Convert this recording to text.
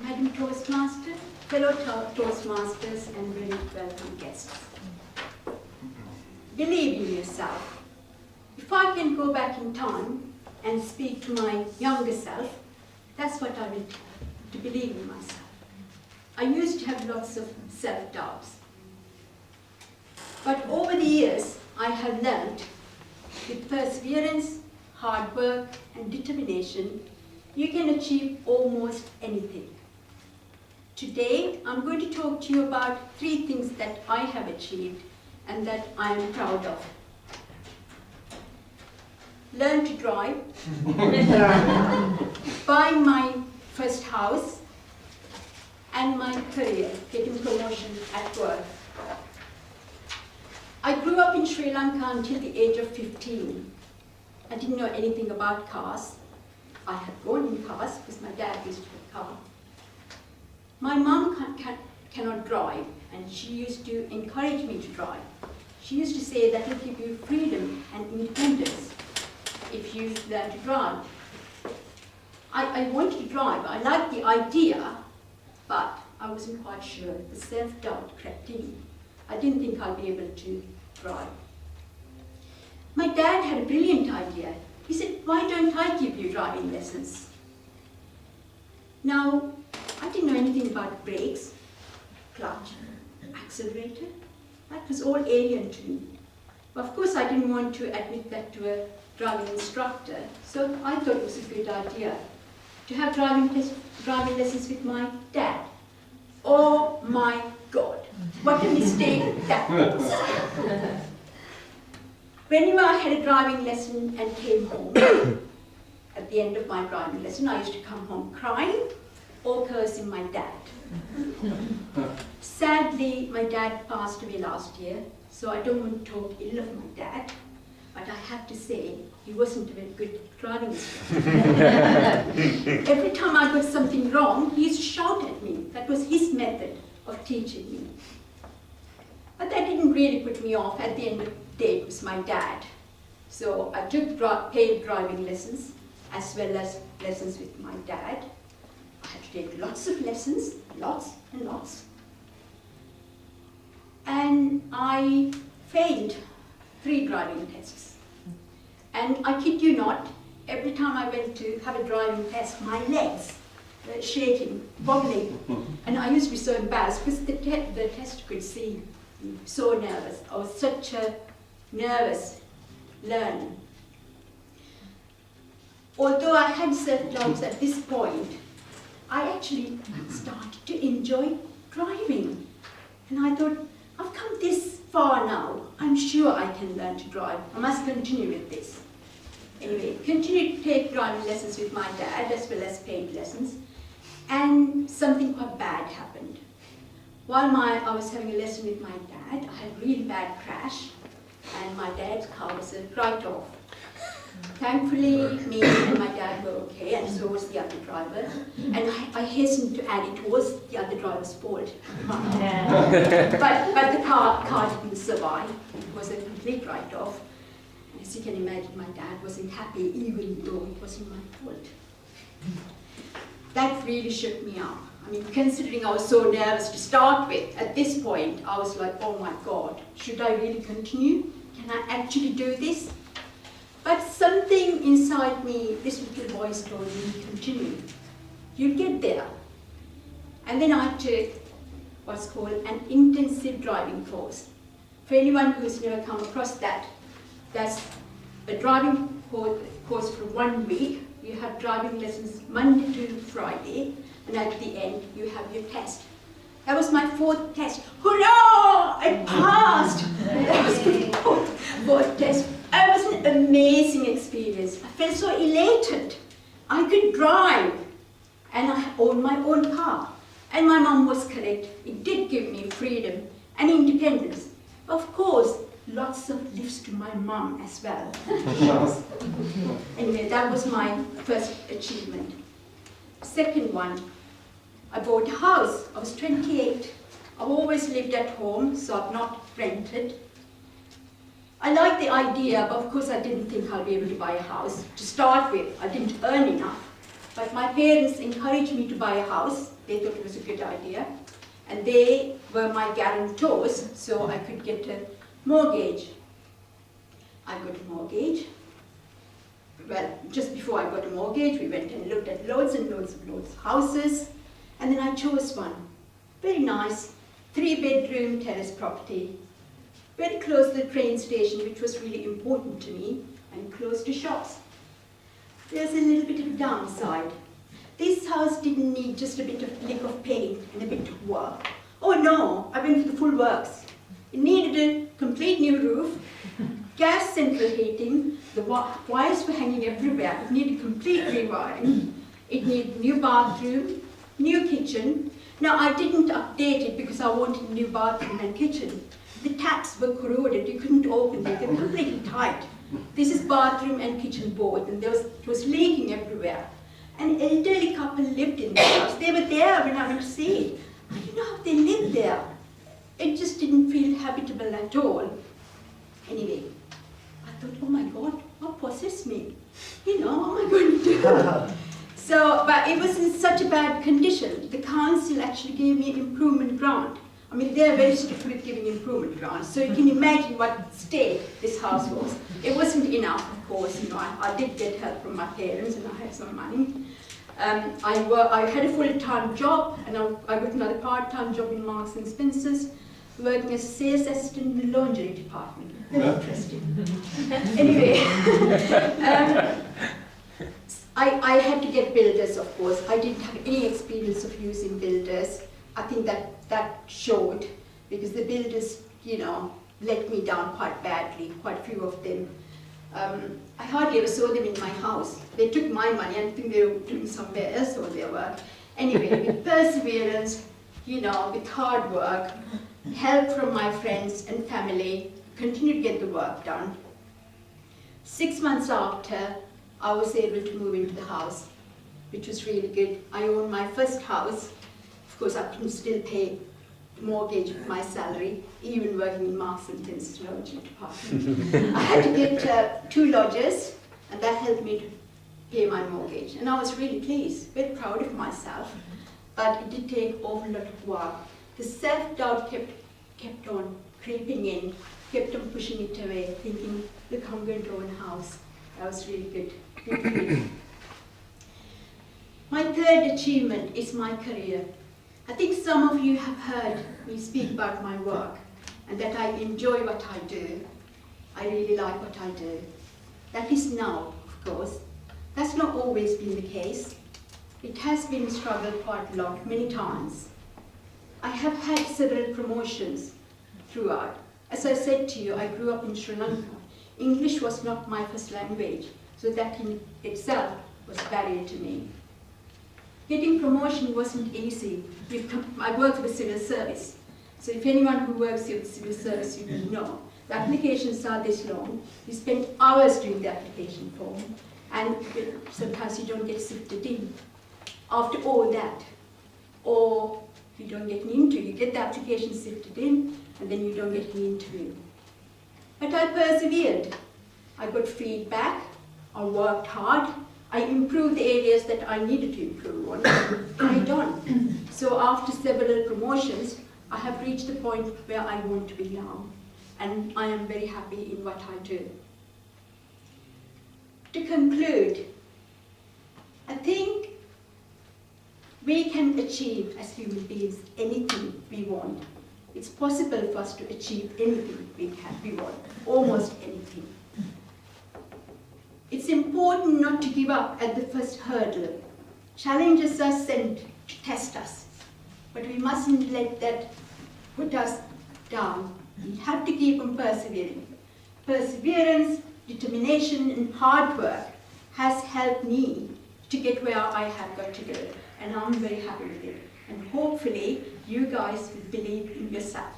Madam Toastmaster, fellow Toastmasters and very welcome guests. Believe in yourself. If I can go back in time and speak to my younger self, that's what I would to believe in myself. I used to have lots of self-doubts. But over the years, I have learned with perseverance, hard work, and determination, you can achieve almost anything. Today, I'm going to talk to you about 3 things that I have achieved and that I am proud of. Learn to drive, buy my first house, and my career, getting promotion at work. I grew up in Sri Lanka until the age of 15. I didn't know anything about cars. I had gone in cars because my dad used to have a car. My mum cannot drive, and she used to encourage me to drive. She used to say that will give you freedom and independence if you learn to drive. I wanted to drive. I liked the idea, but I wasn't quite sure. The self-doubt crept in. I didn't think I'd be able to drive. My dad had a brilliant idea. He said, why don't I give you driving lessons? Now, I didn't know anything about brakes, clutch, accelerator. That was all alien to me. Of course, I didn't want to admit that to a driving instructor, so I thought it was a good idea to have driving lessons with my dad. Oh my God, what a mistake that was. Whenever I had a driving lesson and came home, at the end of my driving lesson, I used to come home crying or cursing my dad. Sadly, my dad passed away last year, so I don't want to talk ill of my dad, but I have to say, he wasn't a very good driving instructor. Every time I got something wrong, he used to shout at me. That was his method of teaching me. But that didn't really put me off. At the end of the day, it was my dad. So I took paid driving lessons as well as lessons with my dad. I had to take lots of lessons, lots and lots. And I failed 3 driving tests. And I kid you not, every time I went to have a driving test, my legs were shaking, wobbling. And I used to be so embarrassed because the tester could see me, so nervous. I was such a nervous learner. Although I had self-doubts at this point, I actually started to enjoy driving. And I thought, I've come this far now. I'm sure I can learn to drive. I must continue with this. Anyway, continued to take driving lessons with my dad as well as paid lessons. And something quite bad happened. While I was having a lesson with my dad, I had a really bad crash. And my dad's car was a write-off. Thankfully, me and my dad were okay, and so was the other driver. And I hastened to add it was the other driver's fault. But the car didn't survive. It was a complete write-off. As you can imagine, my dad wasn't happy, even though it wasn't my fault. That really shook me up. I mean, considering I was so nervous to start with, at this point, I was like, oh my God, should I really continue? Can I actually do this? But something inside me, this little voice told me, continue. You'll get there. And then I took what's called an intensive driving course. For anyone who's never come across that, that's a driving course for 1 week. You have driving lessons Monday to Friday, and at the end, you have your test. That was my 4th test. Hurrah! I passed! That was my 4th test. It was an amazing experience. I felt so elated. I could drive, and I owned my own car. And my mum was correct. It did give me freedom and independence. Of course, lots of lifts to my mum as well. Anyway, that was my first achievement. Second one, I bought a house. I was 28. I've always lived at home, so I've not rented. I liked the idea, but of course I didn't think I'd be able to buy a house. To start with, I didn't earn enough. But my parents encouraged me to buy a house. They thought it was a good idea. And they were my guarantors, so I could get a mortgage. I got a mortgage. Well, just before I got a mortgage, we went and looked at loads and loads of houses. And then I chose one. Very nice, 3-bedroom terrace property. Very close to the train station, which was really important to me, and close to shops. There's a little bit of downside. This house didn't need just a bit of lick of paint and a bit of work. Oh no, I went for the full works. It needed a complete new roof, gas central heating, the wires were hanging everywhere. It needed complete rewiring. It needed new bathroom, new kitchen. Now I didn't update it because I wanted a new bathroom and kitchen. The taps were corroded, you couldn't open them, they were completely tight. This is bathroom and kitchen both, and it was leaking everywhere. An elderly couple lived in the house. They were there when I went to see it. I didn't know how they lived there. It just didn't feel habitable at all. Anyway, I thought, oh my God, what possessed me? You know, what am I going to do? So, but it was in such a bad condition. The council actually gave me an improvement grant. I mean, they're very strict with giving improvement grants, so you can imagine what state this house was. It wasn't enough, of course. You know, I did get help from my parents, and I had some money. I had a full-time job, and I got another part-time job in Marks and Spencer's, working as a sales assistant in the laundry department. Very interesting. Anyway, I had to get builders, of course. I didn't have any experience of using builders. I think that showed, because the builders, you know, let me down quite badly, quite a few of them. I hardly ever saw them in my house. They took my money, and I think they were doing somewhere else or their work. Anyway, with perseverance, you know, with hard work, help from my friends and family, continued to get the work done. 6 months after, I was able to move into the house, which was really good. I owned my first house. Of course, I can still pay the mortgage with my salary, even working in Marks and Spencer's laundry department. I had to get 2 lodgers, and that helped me to pay my mortgage. And I was really pleased, very proud of myself. But it did take an awful lot of work. The self-doubt kept on creeping in, kept on pushing it away, thinking, look, I'm going to own a house. That was really good. My third achievement is my career. I think some of you have heard me speak about my work and that I enjoy what I do. I really like what I do. That is now, of course. That's not always been the case. It has been a struggle quite a lot, many times. I have had several promotions throughout. As I said to you, I grew up in Sri Lanka. English was not my first language, so that in itself was a barrier to me. Getting promotion wasn't easy. I worked for the civil service. So if anyone who works in the civil service, you will know. The applications are this long. You spend hours doing the application form, and sometimes you don't get sifted in. After all that, or you don't get an interview, you get the application sifted in, and then you don't get an interview. But I persevered. I got feedback, I worked hard, I improved the areas that I needed to improve on, and I done. So after several promotions, I have reached the point where I want to be now, and I am very happy in what I do. To conclude, I think we can achieve as human beings anything we want. It's possible for us to achieve anything we want, almost anything. It's important not to give up at the first hurdle. Challenges are sent to test us, but we mustn't let that put us down. We have to keep on persevering. Perseverance, determination, and hard work has helped me to get where I have got to go, and I'm very happy with it. And hopefully, you guys will believe in yourself.